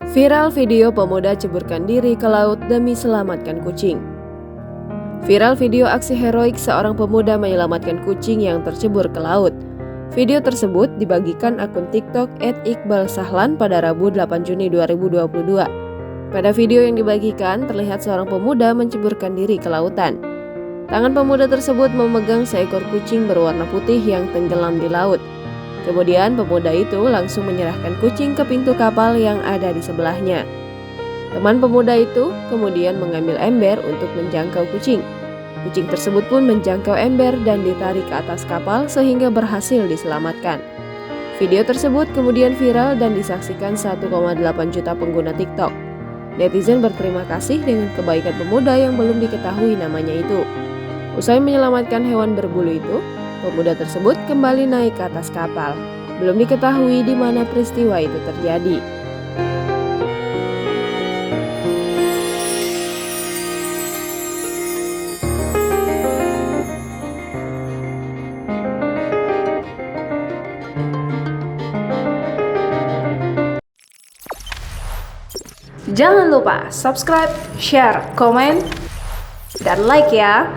Viral video pemuda ceburkan diri ke laut demi selamatkan kucing. Viral video aksi heroik seorang pemuda menyelamatkan kucing yang tercebur ke laut. Video tersebut dibagikan akun TikTok @iqbalsahlan pada Rabu 8 Juni 2022. Pada video yang dibagikan, terlihat seorang pemuda menceburkan diri ke lautan. Tangan pemuda tersebut memegang seekor kucing berwarna putih yang tenggelam di laut. Kemudian pemuda itu langsung menyerahkan kucing ke pintu kapal yang ada di sebelahnya. Teman pemuda itu kemudian mengambil ember untuk menjangkau kucing. Kucing tersebut pun menjangkau ember dan ditarik ke atas kapal sehingga berhasil diselamatkan. Video tersebut kemudian viral dan disaksikan 1,8 juta pengguna TikTok. Netizen berterima kasih dengan kebaikan pemuda yang belum diketahui namanya itu. Usai menyelamatkan hewan berbulu itu, pemuda tersebut kembali naik ke atas kapal. Belum diketahui di mana peristiwa itu terjadi. Jangan lupa subscribe, share, komen, dan like ya.